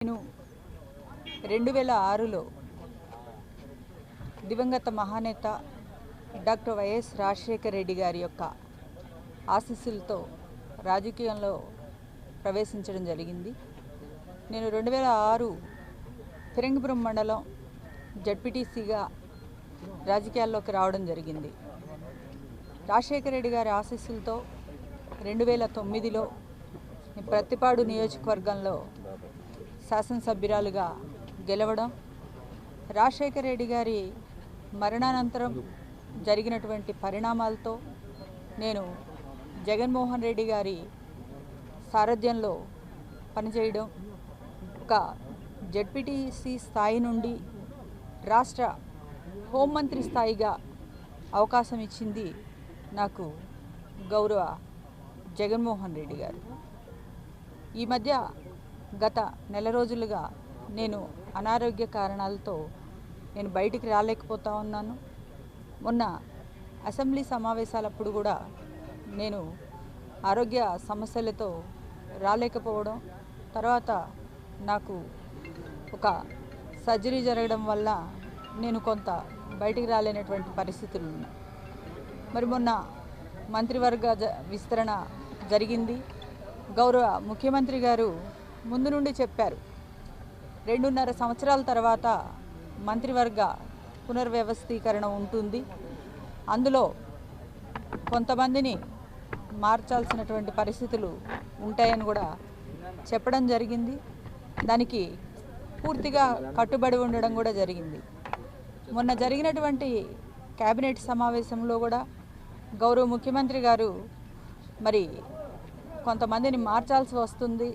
నేను 2006లో దివంగత మహానేత డాక్టర్ వైఎస్ రాజశేఖర రెడ్డి గారి యొక్క ఆశీస్సులతో రాజకీయంలో ప్రవేశించడం జరిగింది. నేను 2006 ఫిరంగిపురం మండలం జడ్పీటీసీగా రాజకీయాల్లోకి రావడం జరిగింది. రాజశేఖర రెడ్డి గారి ఆశీస్సులతో 2009లో ప్రత్తిపాడు నియోజకవర్గంలో శాసనసభ్యురాలుగా గెలవడం, రాజశేఖర రెడ్డి గారి మరణానంతరం జరిగినటువంటి పరిణామాలతో నేను జగన్మోహన్ రెడ్డి గారి సారథ్యంలో పనిచేయడం, ఒక జడ్పీటీసీ స్థాయి నుండి రాష్ట్ర హోంమంత్రి స్థాయిగా అవకాశం ఇచ్చింది నాకు గౌరవ జగన్మోహన్ రెడ్డి గారు. ఈ మధ్య గత నెల రోజులుగా నేను అనారోగ్య కారణాలతో నేను బయటికి రాలేకపోతా ఉన్నాను. మొన్న అసెంబ్లీ సమావేశాలప్పుడు కూడా నేను ఆరోగ్య సమస్యలతో రాలేకపోవడం, తర్వాత నాకు ఒక సర్జరీ జరగడం వల్ల నేను కొంత బయటికి రాలేనటువంటి పరిస్థితులు ఉన్నాయి. మరి మొన్న మంత్రివర్గ విస్తరణ జరిగింది. గౌరవ ముఖ్యమంత్రి గారు ముందు నుండి చెప్పారు, 2.5 సంవత్సరాల తర్వాత మంత్రివర్గ పునర్వ్యవస్థీకరణ ఉంటుంది, అందులో కొంతమందిని మార్చాల్సినటువంటి పరిస్థితులు ఉంటాయని కూడా చెప్పడం జరిగింది. దానికి పూర్తిగా కట్టుబడి ఉండడం కూడా జరిగింది. మొన్న జరిగినటువంటి కేబినెట్ సమావేశంలో కూడా గౌరవ ముఖ్యమంత్రి గారు మరి కొంతమందిని మార్చాల్సి వస్తుంది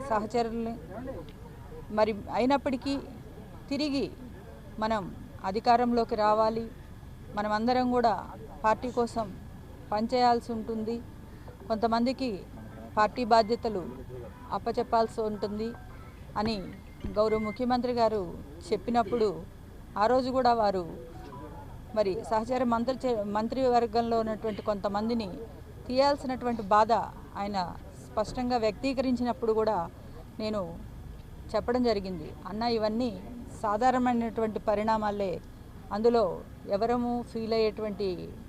సహచరుల్ని, మరి అయినప్పటికీ తిరిగి మనం అధికారంలోకి రావాలి, మనమందరం కూడా పార్టీ కోసం పనిచేయాల్సి ఉంటుంది, కొంతమందికి పార్టీ బాధ్యతలు అప్పచెప్పాల్సి ఉంటుంది అని గౌరవ ముఖ్యమంత్రి గారు చెప్పినప్పుడు ఆ రోజు కూడా వారు మరి సహచర మంత్రివర్గంలో ఉన్నటువంటి కొంతమందిని తీయాల్సినటువంటి బాధ ఆయన స్పష్టంగా వ్యక్తీకరించినప్పుడు కూడా నేను చెప్పడం జరిగింది, అన్న ఇవన్నీ సాధారణమైనటువంటి పరిణామాలే, అందులో ఎవరము ఫీల్ అయ్యేటువంటి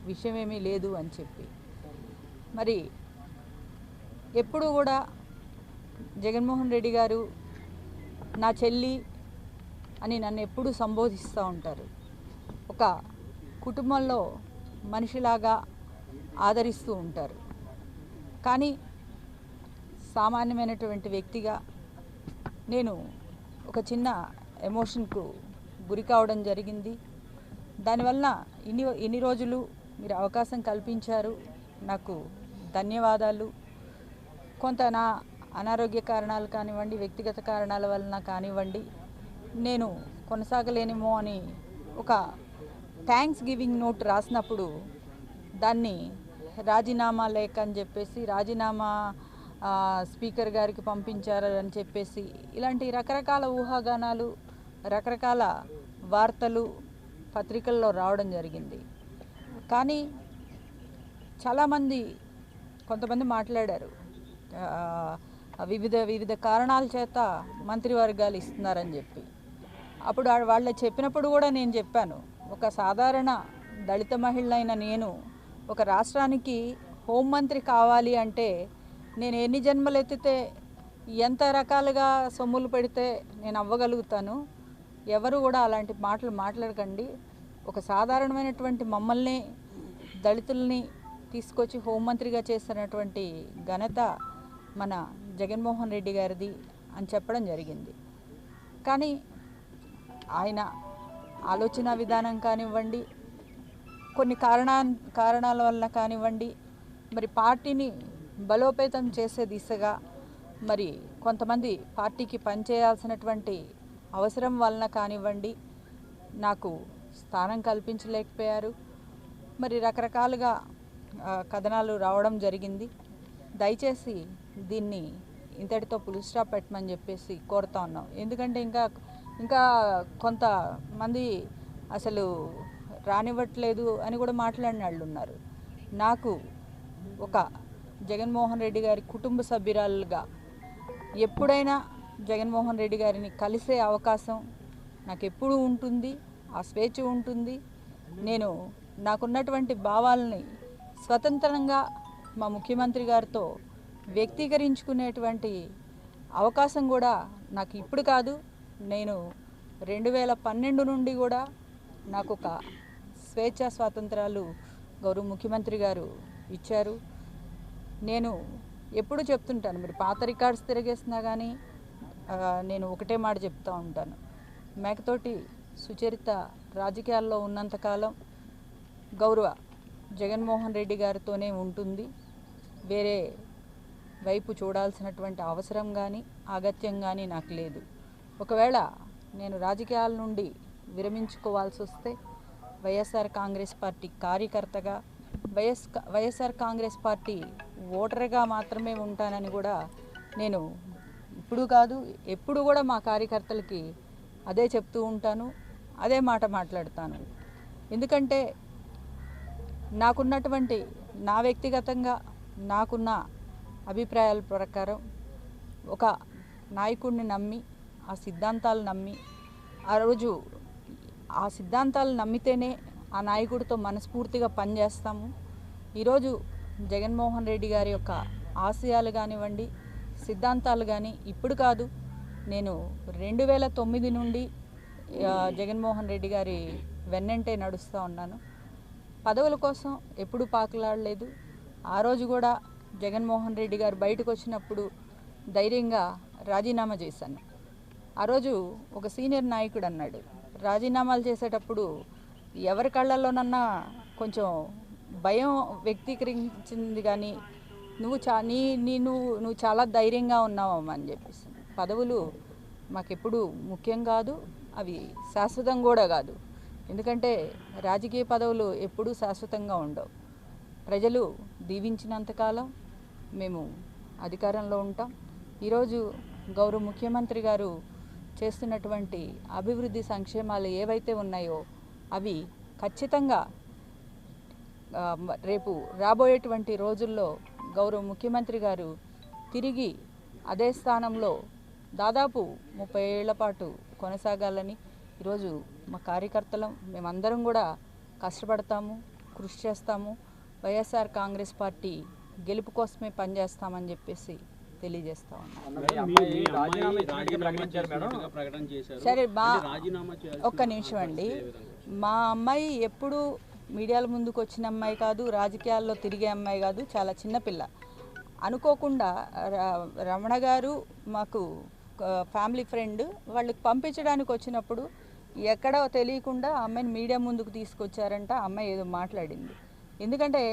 విషయం ఏమీ లేదు అని చెప్పి. మరి ఎప్పుడు కూడా జగన్మోహన్ రెడ్డి గారు నా చెల్లి అని నన్ను ఎప్పుడూ సంబోధిస్తూ ఉంటారు. ఒక కుటుంబంలో మనిషిలాగా ఆదరిస్తూ ఉంటారు. కానీ సామాన్యమైనటువంటి వ్యక్తిగా నేను ఒక చిన్న ఎమోషన్కు గురి కావడం జరిగింది. దానివల్ల ఇన్ని రోజులు మీరు అవకాశం కల్పించారు, నాకు ధన్యవాదాలు. కొంత నా అనారోగ్య కారణాలు కానివ్వండి, వ్యక్తిగత కారణాల వలన కానివ్వండి, నేను కొనసాగలేనేమో అని ఒక థ్యాంక్స్ గివింగ్ నోట్ రాసినప్పుడు దాన్ని రాజీనామా లేఖ అని చెప్పేసి రాజీనామా స్పీకర్ గారికి పంపించారు అని చెప్పేసి ఇలాంటి రకరకాల ఊహాగానాలు, రకరకాల వార్తలు పత్రికల్లో రావడం జరిగింది. కానీ చాలామంది కొంతమంది మాట్లాడారు, వివిధ కారణాల చేత మంత్రివర్గాలు ఇస్తున్నారని చెప్పి. అప్పుడు వాళ్ళు చెప్పినప్పుడు కూడా నేను చెప్పాను, ఒక సాధారణ దళిత మహిళ అయిన నేను ఒక రాష్ట్రానికి హోంమంత్రి కావాలి అంటే నేను ఎన్ని జన్మలు ఎత్తితే ఎంత రకాలుగా సొమ్ములు పెడితే నేను అవ్వగలుగుతాను. ఎవరు కూడా అలాంటి మాటలు మాట్లాడకండి. ఒక సాధారణమైనటువంటి మమ్మల్ని దళితుల్ని తీసుకొచ్చి హోంమంత్రిగా చేసినటువంటి ఘనత మన జగన్మోహన్ రెడ్డి గారిది అని చెప్పడం జరిగింది. కానీ ఆయన ఆలోచన విధానం కానివ్వండి, కొన్ని కారణాల వల్ల కానివ్వండి, మరి పార్టీని బలోపేతం చేసే దిశగా మరి కొంతమంది పార్టీకి పనిచేయాల్సినటువంటి అవసరం వలన కానివ్వండి నాకు స్థానం కల్పించలేకపోయారు. మరి రకరకాలుగా కథనాలు రావడం జరిగింది. దయచేసి దీన్ని ఇంతటితో ఫుల్ స్టాప్ పెట్టమని చెప్పేసి కోరుతా ఉన్నాం. ఎందుకంటే ఇంకా కొంతమంది అసలు రానివ్వట్లేదు అని కూడా మాట్లాడిన వాళ్ళు ఉన్నారు. నాకు ఒక జగన్మోహన్ రెడ్డి గారి కుటుంబ సభ్యురాలుగా ఎప్పుడైనా జగన్మోహన్ రెడ్డి గారిని కలిసే అవకాశం నాకు ఎప్పుడూ ఉంటుంది, ఆ స్వేచ్ఛ ఉంటుంది. నేను నాకున్నటువంటి భావాలని స్వతంత్రంగా మా ముఖ్యమంత్రి గారితో వ్యక్తీకరించుకునేటువంటి అవకాశం కూడా నాకు ఇప్పుడు కాదు, నేను 2012 నుండి కూడా నాకు ఒక స్వేచ్ఛ స్వాతంత్రాలు గౌరవ ముఖ్యమంత్రి గారు ఇచ్చారు. నేను ఎప్పుడు చెప్తుంటాను, మీరు పాత రికార్డ్స్ తిరిగేసినా కానీ నేను ఒకటే మాట చెప్తూ ఉంటాను, మేకతోటి సుచరిత రాజకీయాల్లో ఉన్నంతకాలం గౌరవ జగన్మోహన్ రెడ్డి గారితోనే ఉంటుంది. వేరే వైపు చూడాల్సినటువంటి అవసరం కానీ అగత్యం కానీ నాకు లేదు. ఒకవేళ నేను రాజకీయాల నుండి విరమించుకోవాల్సి వస్తే వైఎస్ఆర్ కాంగ్రెస్ పార్టీ కార్యకర్తగా, వైఎస్ఆర్ కాంగ్రెస్ పార్టీ ఓటర్గా మాత్రమే ఉంటానని కూడా నేను ఇప్పుడు కాదు ఎప్పుడు కూడా మా కార్యకర్తలకి అదే చెప్తూ ఉంటాను, అదే మాట మాట్లాడతాను. ఎందుకంటే నాకున్నటువంటి నా వ్యక్తిగతంగా నాకున్న అభిప్రాయాల ప్రకారం ఒక నాయకుడిని నమ్మి, ఆ సిద్ధాంతాలు నమ్మి, ఆ రోజు ఆ సిద్ధాంతాలు నమ్మితేనే ఆ నాయకుడితో మనస్ఫూర్తిగా పనిచేస్తాము. ఈరోజు జగన్మోహన్ రెడ్డి గారి యొక్క ఆశయాలు కానివ్వండి, సిద్ధాంతాలు కానీ ఇప్పుడు కాదు, నేను 2009 నుండి జగన్మోహన్ రెడ్డి గారి వెన్నంటే నడుస్తూ ఉన్నాను. పదవుల కోసం ఎప్పుడూ పాకులాడలేదు. ఆ రోజు కూడా జగన్మోహన్ రెడ్డి గారు బయటకు వచ్చినప్పుడు ధైర్యంగా రాజీనామా చేశాను. ఆ రోజు ఒక సీనియర్ నాయకుడు అన్నాడు, రాజీనామాలు చేసేటప్పుడు ఎవరి కళ్ళల్లోనన్నా కొంచెం భయం వ్యక్తీకరించింది కానీ నువ్వు చాలా ధైర్యంగా ఉన్నావమ్మా అని చెప్పేసి. పదవులు మాకెప్పుడు ముఖ్యం కాదు, అవి శాశ్వతం కూడా కాదు. ఎందుకంటే రాజకీయ పదవులు ఎప్పుడూ శాశ్వతంగా ఉండవు. ప్రజలు దీవించినంతకాలం మేము అధికారంలో ఉంటాం. ఈరోజు గౌరవ ముఖ్యమంత్రి గారు చేస్తున్నటువంటి అభివృద్ధి సంక్షేమాలు ఏవైతే ఉన్నాయో అవి ఖచ్చితంగా రేపు రాబోయేటువంటి రోజుల్లో గౌరవ ముఖ్యమంత్రి గారు తిరిగి అదే స్థానంలో దాదాపు 30 ఏళ్ల పాటు కొనసాగాలని ఈరోజు మా కార్యకర్తలం మేమందరం కూడా కష్టపడతాము, కృషి చేస్తాము. వైఎస్ఆర్ కాంగ్రెస్ పార్టీ గెలుపు కోసమే పనిచేస్తామని చెప్పేసి తెలియజేస్తా ఉన్నాను. సరే, ఒక్క నిమిషం అండి. మా అమ్మాయి ఎప్పుడు మీడియాల ముందుకు వచ్చిన అమ్మాయి కాదు, రాజకీయాల్లో తిరిగే అమ్మాయి కాదు, చాలా చిన్నపిల్ల. అనుకోకుండా రమణ గారు మాకు ఫ్యామిలీ ఫ్రెండ్, వాళ్ళకి పంపించడానికి వచ్చినప్పుడు ఎక్కడో తెలియకుండా అమ్మాయిని మీడియా ముందుకు తీసుకొచ్చారంట. అమ్మాయి ఏదో మాట్లాడింది. ఎందుకంటే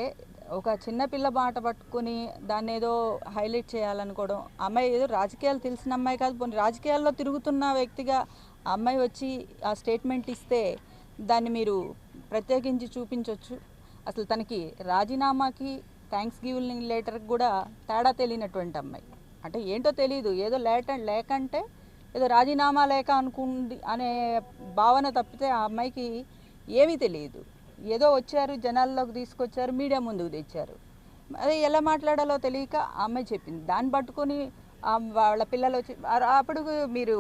ఒక చిన్నపిల్ల మాట పట్టుకుని దాన్ని ఏదో హైలైట్ చేయాలనుకోవడం, అమ్మాయి ఏదో రాజకీయాలు తెలిసిన అమ్మాయి కాదు, పోనీ రాజకీయాల్లో తిరుగుతున్న వ్యక్తిగా అమ్మాయి వచ్చి ఆ స్టేట్మెంట్ ఇస్తే దాన్ని మీరు ప్రత్యేకించి చూపించవచ్చు. అసలు తనకి రాజీనామాకి థ్యాంక్స్ గివింగ్ లెటర్కి కూడా తేడా తెలియనటువంటి అమ్మాయి. అంటే ఏంటో తెలియదు, ఏదో లేకంటే ఏదో రాజీనామా లేక అనుకుంది అనే భావన తప్పితే ఆ అమ్మాయికి ఏమీ తెలియదు. ఏదో వచ్చారు, జనాల్లోకి తీసుకొచ్చారు, మీడియా ముందుకు తెచ్చారు. అది ఎలా మాట్లాడాలో తెలియక ఆ అమ్మాయి చెప్పింది. దాన్ని పట్టుకొని వాళ్ళ పిల్లలు వచ్చి అప్పుడు మీరు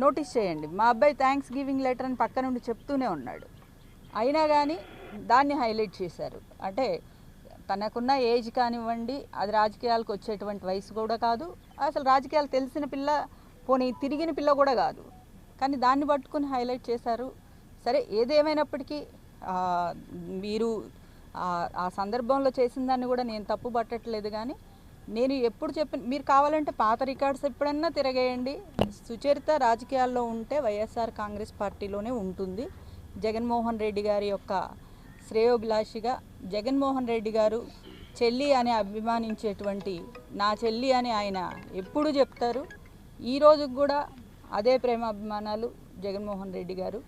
నోటీస్ చేయండి, మా అబ్బాయి థ్యాంక్స్ గివింగ్ లెటర్ అని పక్క నుండి చెప్తూనే ఉన్నాడు. అయినా కానీ దాన్ని హైలైట్ చేశారు. అంటే తనకున్న ఏజ్ కానివ్వండి, అది రాజకీయాలకు వచ్చేటువంటి వయసు కూడా కాదు, అసలు రాజకీయాలు తెలిసిన పిల్ల, పోనీ తిరిగిన పిల్ల కూడా కాదు. కానీ దాన్ని పట్టుకుని హైలైట్ చేశారు. సరే, ఏదేమైనప్పటికీ మీరు ఆ సందర్భంలో చేసిన దాన్ని కూడా నేను తప్పు పట్టట్లేదు. కానీ నేను ఎప్పుడు మీరు కావాలంటే పాత రికార్డ్స్ ఎప్పుడన్నా తిరగేయండి. సుచరిత రాజకీయాల్లో ఉంటే వైఎస్ఆర్ కాంగ్రెస్ పార్టీలోనే ఉంటుంది. జగన్మోహన్ రెడ్డి గారి యొక్క శ్రేయోభిలాషిగా, జగన్మోహన్ రెడ్డి గారు చెల్లి అని అభిమానించేటువంటి నా చెల్లి అని ఆయన ఎప్పుడూ చెప్తారు. ఈ రోజుకి కూడా అదే ప్రేమాభిమానాలు జగన్మోహన్ రెడ్డి గారు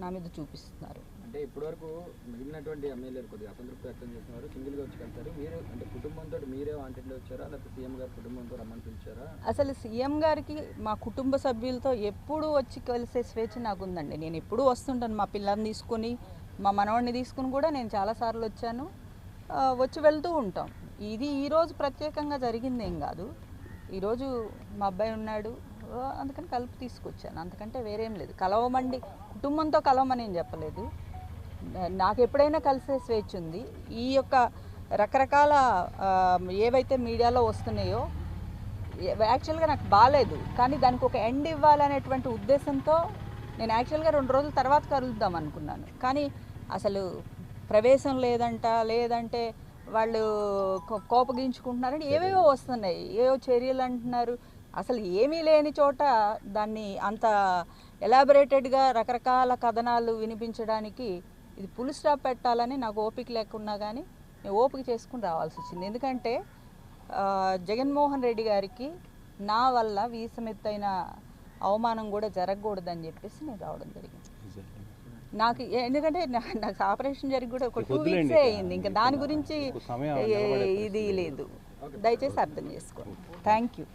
నా మీద చూపిస్తున్నారు. అంటే ఇప్పటివరకు మిగిలినటువంటి ఎమ్మెల్యేలు కొద్దిగా అసంతృప్తి వ్యక్తం చేస్తున్నారు, సింగిల్గా వచ్చి వెళ్తారు. మీరు అంటే కుటుంబంతో మీరే వాంటెడ్లో వచ్చారా, లేకపోతే సీఎం గారు కుటుంబంతో రమ్మని పిలిచారా? అసలు సీఎం గారికి మా కుటుంబ సభ్యులతో ఎప్పుడు వచ్చి కలిసే స్వేచ్ఛ నాకు ఉందండి. నేను ఎప్పుడూ వస్తుంటాను, మా పిల్లల్ని తీసుకొని, మా మనవాడిని తీసుకుని కూడా నేను చాలాసార్లు వచ్చాను, వచ్చి వెళ్తూ ఉంటాం. ఇది ఈరోజు ప్రత్యేకంగా జరిగింది ఏం కాదు. ఈరోజు మా అబ్బాయి ఉన్నాడు, అందుకని కలిపి తీసుకొచ్చాను, అంతకంటే వేరేం లేదు. కలవమండి, కుటుంబంతో కలవమని ఏం చెప్పలేదు. నాకు ఎప్పుడైనా కలిసే స్వేచ్ఛ ఉంది. ఈ యొక్క రకరకాల ఏవైతే మీడియాలో వస్తున్నాయో యాక్చువల్గా నాకు బాగాలేదు, కానీ దానికి ఒక ఎండ్ ఇవ్వాలనేటువంటి ఉద్దేశంతో నేను యాక్చువల్గా 2 రోజుల తర్వాత కలుద్దాం అనుకున్నాను. కానీ అసలు ప్రవేశం లేదంటే వాళ్ళు కోపగించుకుంటున్నారని ఏవేవో వస్తున్నాయి, ఏవో చర్యలు అంటున్నారు. అసలు ఏమీ లేని చోట దాన్ని అంత ఎలాబొరేటెడ్గా రకరకాల కథనాలు వినిపించడానికి ఇది ఫుల్ స్టాప్ పెట్టాలని నాకు ఓపిక లేకున్నా కానీ నేను ఓపిక చేసుకుని రావాల్సి వచ్చింది. ఎందుకంటే జగన్మోహన్ రెడ్డి గారికి నా వల్ల వీసమెత్తైన అవమానం కూడా జరగకూడదని చెప్పేసి నేను రావడం జరిగింది. నాకు ఎందుకంటే నాకు ఆపరేషన్ జరిగి కూడా ఒక 2 వీక్సే అయింది. ఇంకా దాని గురించి ఇది లేదు, దయచేసి అర్థం చేసుకోండి. Thank you.